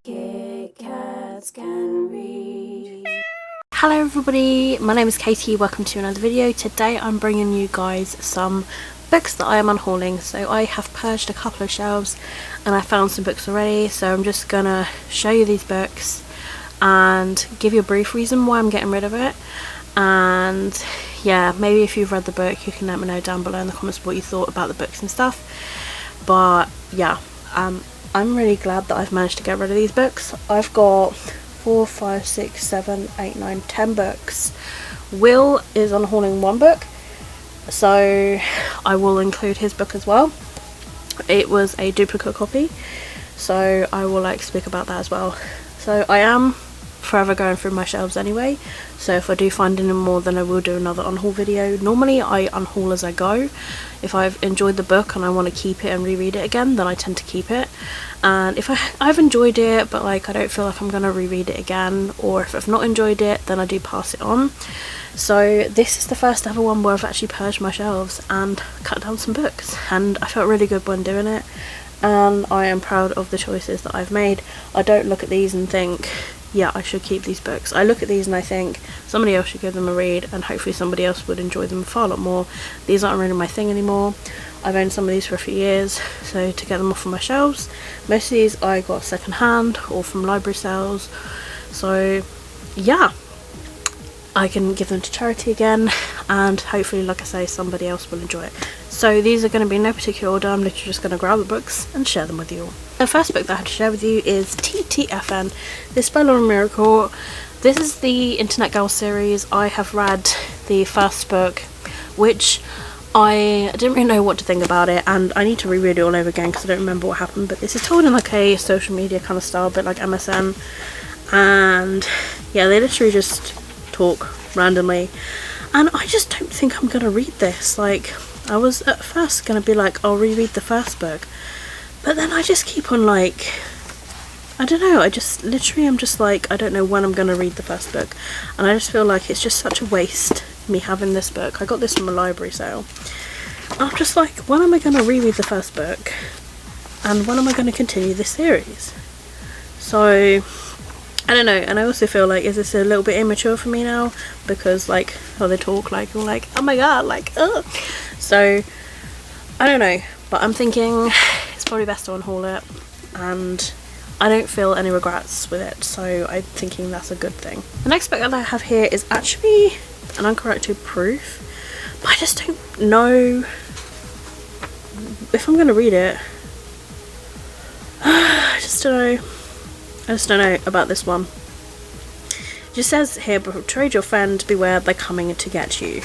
Kitkatscanread. Hello everybody, my name is Katie, welcome to another video. Today I'm bringing you guys some books that I am unhauling. So I have purged a couple of shelves and I found some books already, so I'm just gonna show you these books and give you a brief reason why I'm getting rid of it. And yeah, maybe if you've read the book you can let me know down below in the comments what you thought about the books and stuff. But yeah, I'm really glad that I've managed to get rid of these books. I've got 4, 5, 6, 7, 8, 9, 10 books. Will is unhauling one book, so I will include his book as well. It was a duplicate copy, so I will speak about that as well. So I am forever going through my shelves anyway, so if I do find any more then I will do another unhaul video. Normally I unhaul as I go. If I've enjoyed the book and I want to keep it and reread it again, then I tend to keep it. And if I've enjoyed it but I don't feel like I'm going to reread it again, or if I've not enjoyed it, then I do pass it on. So this is the first ever one where I've actually purged my shelves and cut down some books, and I felt really good when doing it, and I am proud of the choices that I've made. I don't look at these and think, yeah, I should keep these books. I look at these and I think somebody else should give them a read, and hopefully somebody else would enjoy them far a lot more. These aren't really my thing anymore. I've owned some of these for a few years, so to get them off of my shelves. Most of these I got second hand or from library sales, so yeah, I can give them to charity again, and hopefully, like I say, somebody else will enjoy it. So these are going to be in no particular order. I'm literally just going to grab the books and share them with you all. The first book that I have to share with you is TTFN, This Spell or a Miracle. This is the Internet Girl series. I have read the first book, which I didn't really know what to think about it, and I need to reread it all over again because I don't remember what happened. But this is told in a social media kind of style, a bit like MSN, and yeah, they literally just talk randomly, and I just don't think I'm gonna read this. I was at first gonna be like, I'll reread the first book, but then I just keep on I don't know, I'm just like, I don't know when I'm gonna read the first book, and I just feel like it's just such a waste me having this book. I got this from a library sale, and I'm just like, when am I gonna reread the first book, and when am I gonna continue this series? So I don't know. And I also feel like, is this a little bit immature for me now, because how they talk, you're like, oh my god, ugh. So I don't know, but I'm thinking it's probably best to unhaul it, and I don't feel any regrets with it, so I'm thinking that's a good thing. The next book that I have here is actually an uncorrected proof, but I just don't know if I'm gonna read it. I just don't know about this one. It just says here, betrayed your friend, beware, they're coming to get you.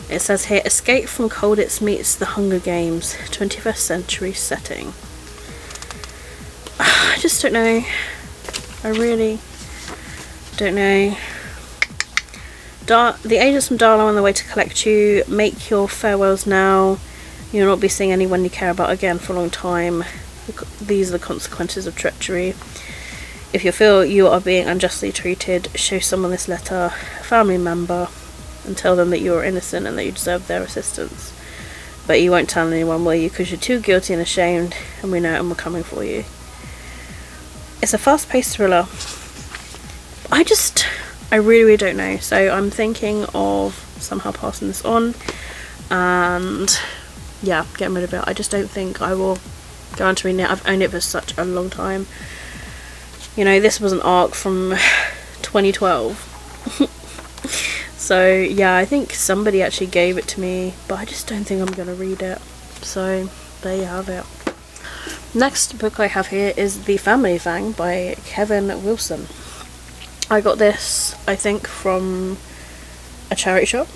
It says here, escape from Colditz meets the Hunger Games, 21st century setting. I just don't know. I really don't know. The agents from Darla are on the way to collect you. Make your farewells now. You'll not be seeing anyone you care about again for a long time. These are the consequences of treachery. If you feel you are being unjustly treated, show someone this letter, a family member, and tell them that you are innocent and that you deserve their assistance. But you won't tell anyone, will you? Because you're too guilty and ashamed, and we know it, and we're coming for you. It's a fast-paced thriller. I really don't know. So I'm thinking of somehow passing this on, and yeah, getting rid of it. I just don't think I will go on to read it. I've owned it for such a long time. You know, this was an ARC from 2012. So yeah, I think somebody actually gave it to me, but I just don't think I'm gonna read it. So there you have it. Next book I have here is The Family Fang by Kevin Wilson. I got this, I think, from a charity shop,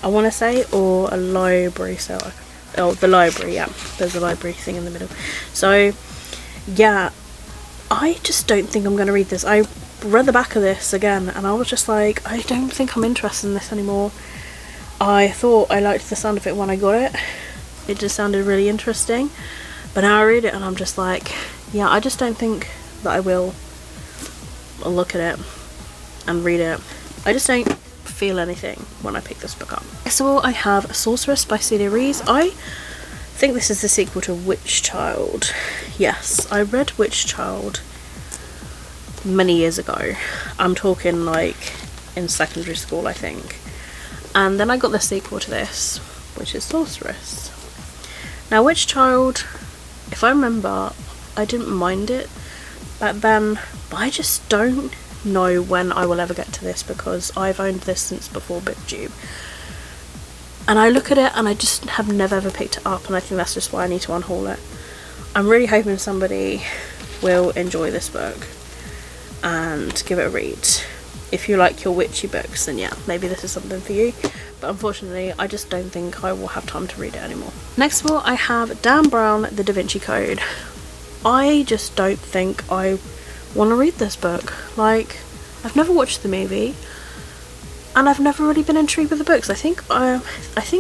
I want to say, or a library sale. Oh, the library, yeah. There's a library thing in the middle. So, yeah, I just don't think I'm going to read this. I read the back of this again, and I was just like, I don't think I'm interested in this anymore. I thought I liked the sound of it when I got it. It just sounded really interesting. But now I read it, and I'm just like, yeah, I just don't think that I will look at it and read it. I just don't feel anything when I pick this book up. So I have Sorceress by Celia Rees. I think this is the sequel to Witch Child. Yes, I read Witch Child many years ago. I'm talking like in secondary school, I think. And then I got the sequel to this, which is Sorceress. Now, Witch Child, if I remember, I didn't mind it back then, but I just don't know when I will ever get to this, because I've owned this since before BookTube. And I look at it and I just have never ever picked it up, and I think that's just why I need to unhaul it. I'm really hoping somebody will enjoy this book and give it a read. If you like your witchy books, then yeah, maybe this is something for you. But unfortunately, I just don't think I will have time to read it anymore. Next of all, I have Dan Brown, The Da Vinci Code. I just don't think I want to read this book. Like, I've never watched the movie, and I've never really been intrigued with the books. I think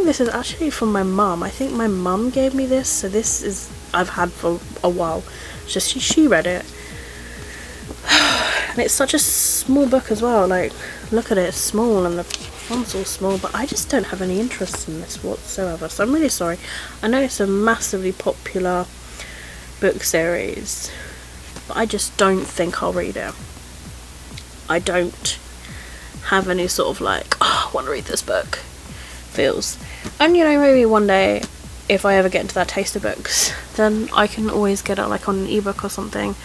this is actually from my mum. I think my mum gave me this, so this is I've had for a while. It's just she read it. And it's such a small book as well. Like, look at it, it's small and the font's all small, but I just don't have any interest in this whatsoever, so I'm really sorry. I know it's a massively popular book series, but I just don't think I'll read it. I don't have any sort of like, oh, I want to read this book feels. And you know, maybe one day if I ever get into that taste of books, then I can always get it like on an ebook or something.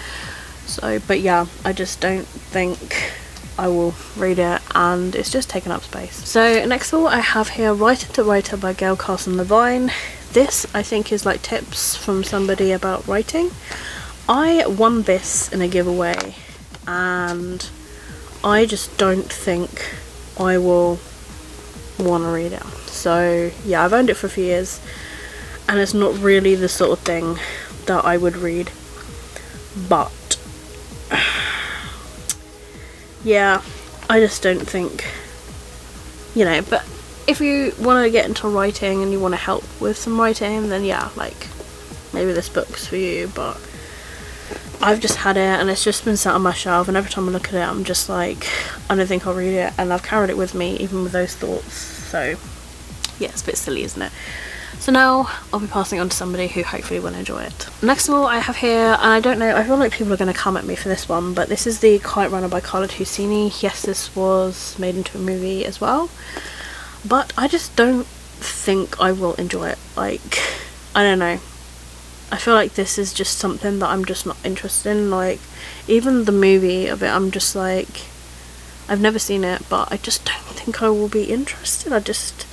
So, but yeah, I just don't think I will read it, and it's just taking up space. So next of all, I have here Writer to Writer by Gail Carson Levine. This I think is like tips from somebody about writing. I won this in a giveaway, and I just don't think I will want to read it. So yeah, I've owned it for a few years, and it's not really the sort of thing that I would read, but yeah, I just don't think, you know. But if you want to get into writing and you want to help with some writing, then yeah, like, maybe this book's for you. But I've just had it, and it's just been sat on my shelf, and every time I look at it, I'm just like, I don't think I'll read it, and I've carried it with me even with those thoughts. So yeah, it's a bit silly, isn't it? So now I'll be passing on to somebody who hopefully will enjoy it. Next of all, I have here, and I don't know, I feel like people are going to come at me for this one, but this is the Kite Runner by Carla Tussini. Yes, this was made into a movie as well, but I just don't think I will enjoy it. Like, I don't know. I feel like this is just something that I'm just not interested in. Like, even the movie of it, I'm just like, I've never seen it, but I just don't think I will be interested. I just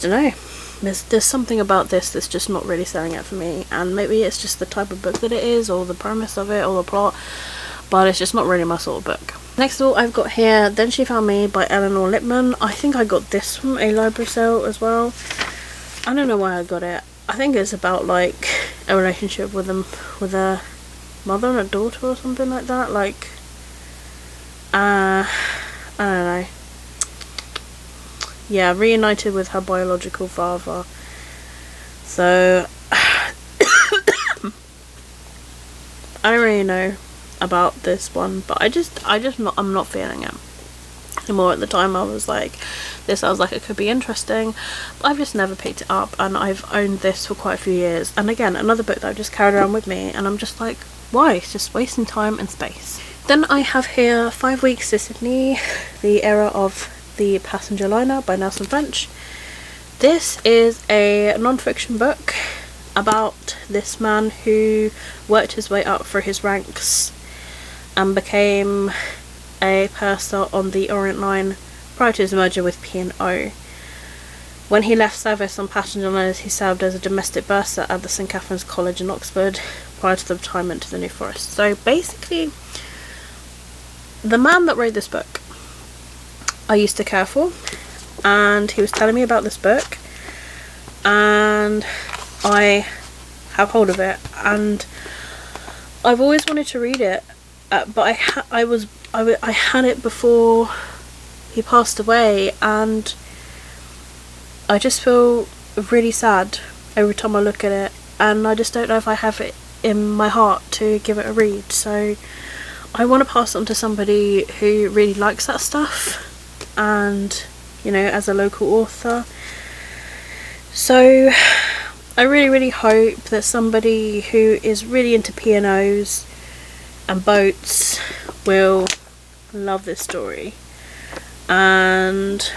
don't know. There's something about this that's just not really selling it for me, and maybe it's just the type of book that it is, or the premise of it, or the plot, but it's just not really my sort of book. Next of all, I've got here Then She Found Me by Eleanor Lipman. I think I got this from a library sale as well. I don't know why I got it. I think it's about like a relationship with a mother and a daughter or something like that. Like, I don't know. Yeah, reunited with her biological father. So I don't really know about this one, but I'm not feeling it anymore. At the time I was like, this sounds like it could be interesting, but I've just never picked it up, and I've owned this for quite a few years. And again, another book that I've just carried around with me, and I'm just like, why? It's just wasting time and space. Then I have here 5 Weeks to Sydney, The Era of the Passenger Liner by Nelson French. This is a non-fiction book about this man who worked his way up through his ranks and became a purser on the Orient Line prior to his merger with P&O. When he left service on passenger liners, he served as a domestic bursar at the St Catherine's College in Oxford prior to the retirement to the New Forest. So basically, the man that wrote this book I used to care for, and he was telling me about this book, and I have hold of it, and I've always wanted to read it, but I had it before he passed away, and I just feel really sad every time I look at it, and I just don't know if I have it in my heart to give it a read. So I want to pass it on to somebody who really likes that stuff, and you know, as a local author. So I really hope that somebody who is really into P&Os and boats will love this story. And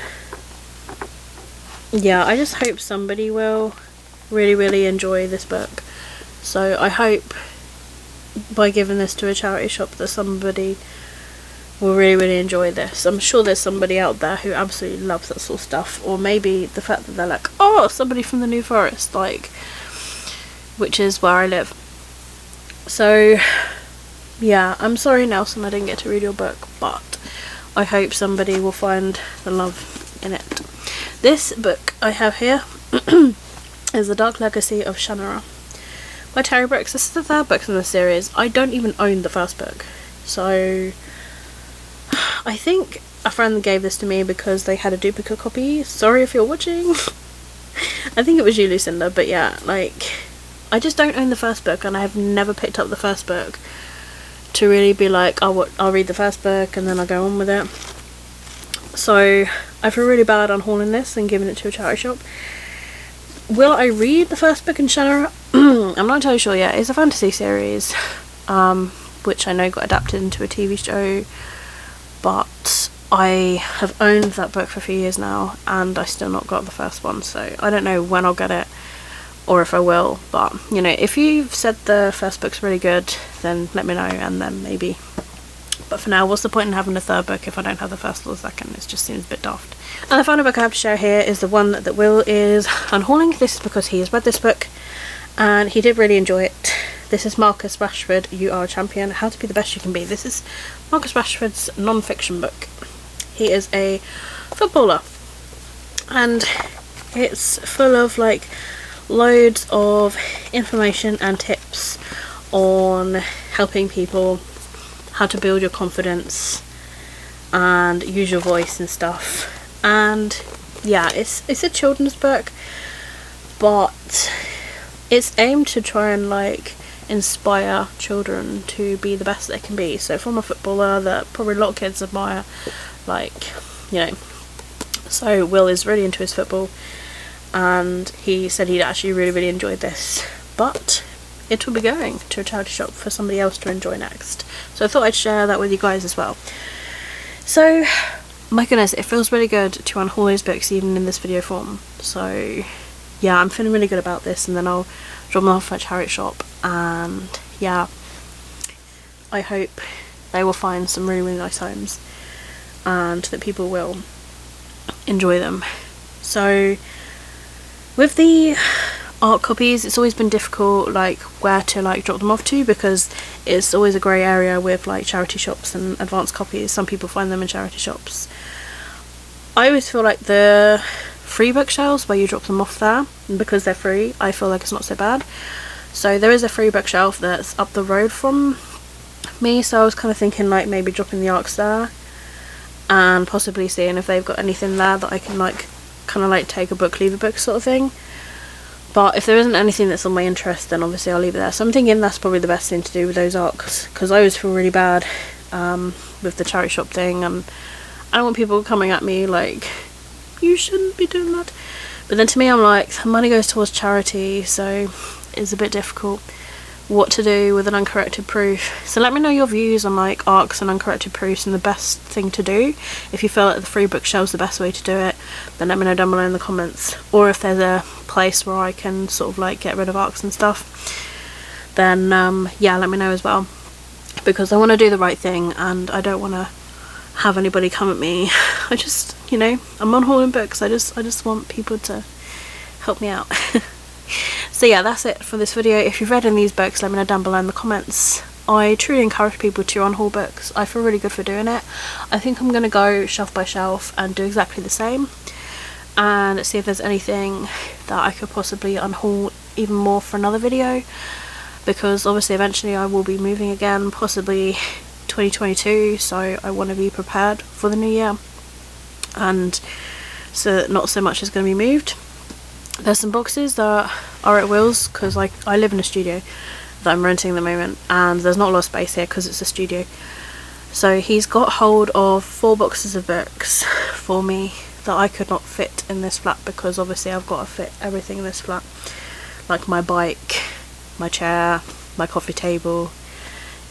yeah, I just hope somebody will really enjoy this book. So I hope by giving this to a charity shop that somebody will really enjoy this. I'm sure there's somebody out there who absolutely loves that sort of stuff, or maybe the fact that they're like, oh, somebody from the New Forest, like, which is where I live. So yeah, I'm sorry Nelson I didn't get to read your book, but I hope somebody will find the love in it. This book I have here is The Dark Legacy of Shannara by Terry Brooks. This is the third book in the series. I don't even own the first book, so I think a friend gave this to me because they had a duplicate copy. Sorry if you're watching. I think it was you, Lucinda, but yeah, like, I just don't own the first book, and I have never picked up the first book to really be like, oh, I'll read the first book and then I'll go on with it. So I feel really bad unhauling this and giving it to a charity shop. Will I read the first book in Shannara? I'm not entirely sure yet. It's a fantasy series, which I know got adapted into a TV show, but I have owned that book for a few years now and I still not got the first one, so I don't know when I'll get it or if I will. But you know, if you've said the first book's really good, then let me know, and then maybe. But for now, what's the point in having a third book if I don't have the first or the second? It just seems a bit daft. And the final book I have to share here is the one that Will is unhauling. This is because he has read this book and he did really enjoy it. This is Marcus Rashford, You Are a Champion, How to Be the Best You Can Be. This is Marcus Rashford's non-fiction book. He is a footballer and it's full of like loads of information and tips on helping people, how to build your confidence and use your voice and stuff. And yeah, it's a children's book, but it's aimed to try and like inspire children to be the best they can be. So from a footballer that probably a lot of kids admire, like, you know, so Will is really into his football and he said he'd actually really enjoyed this, but it will be going to a charity shop for somebody else to enjoy next. So I thought I'd share that with you guys as well. So my goodness, it feels really good to unhaul these books even in this video form. So yeah, I'm feeling really good about this, and then I'll drop them off at a charity shop, and yeah, I hope they will find some really nice homes and that people will enjoy them. So with the art copies, it's always been difficult like where to like drop them off to, because it's always a grey area with like charity shops and advanced copies. Some people find them in charity shops. I always feel like the free bookshelves where you drop them off there, and because they're free, I feel like it's not so bad. So there is a free bookshelf that's up the road from me, so I was kind of thinking like maybe dropping the ARCs there and possibly seeing if they've got anything there that I can like kind of like take a book, leave a book sort of thing. But if there isn't anything that's on my interest, then obviously I'll leave it there. So I'm thinking that's probably the best thing to do with those ARCs, because I always feel really bad with the charity shop thing, and I don't want people coming at me like, you shouldn't be doing that. But then to me, I'm like, the money goes towards charity, so it's a bit difficult what to do with an uncorrected proof. So let me know your views on like ARCs and uncorrected proofs and the best thing to do. If you feel like the free bookshelf's the best way to do it, then let me know down below in the comments. Or if there's a place where I can sort of like get rid of ARCs and stuff, then yeah, let me know as well, because I want to do the right thing and I don't want to have anybody come at me. I just, you know, I'm unhauling books. I just want people to help me out. So yeah, that's it for this video. If you've read any of these books, let me know down below in the comments. I truly encourage people to unhaul books. I feel really good for doing it. I think I'm going to go shelf by shelf and do exactly the same, and see if there's anything that I could possibly unhaul even more for another video, because obviously eventually I will be moving again, possibly 2022, so I want to be prepared for the new year, and so not so much is going to be moved. There's some boxes that are at Will's, because I live in a studio that I'm renting at the moment, and there's not a lot of space here because it's a studio. So he's got hold of 4 boxes of books for me that I could not fit in this flat, because obviously I've got to fit everything in this flat, like my bike, my chair, my coffee table,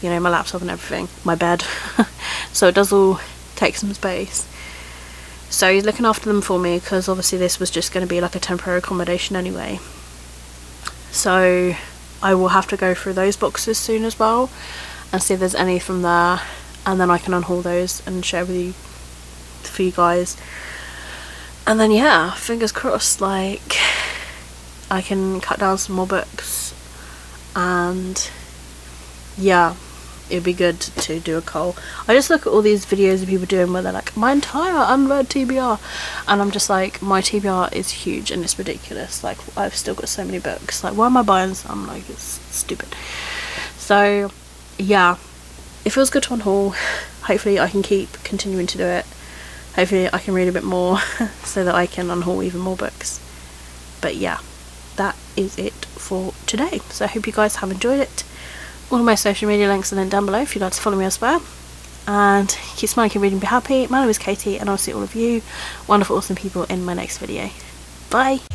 you know, my laptop and everything, my bed. So it does all take some space. So he's looking after them for me, because obviously this was just going to be like a temporary accommodation anyway. So I will have to go through those boxes soon as well and see if there's any from there, and then I can unhaul those and share with you, for you guys. And then yeah, fingers crossed, like I can cut down some more books, and yeah, it'd be good to do a cull. I just look at all these videos of people doing where they're like, my entire unread TBR, and I'm just like, my TBR is huge and it's ridiculous. Like, I've still got so many books, like why am I buying some? Like, it's stupid. So yeah, it feels good to unhaul. Hopefully I can keep continuing to do it. Hopefully I can read a bit more so that I can unhaul even more books. But yeah, that is it for today. So I hope you guys have enjoyed it. All of my social media links are linked down below if you'd like to follow me elsewhere. And keep smiling, keep reading, be happy. My name is Katie, and I'll see all of you wonderful, awesome people in my next video. Bye!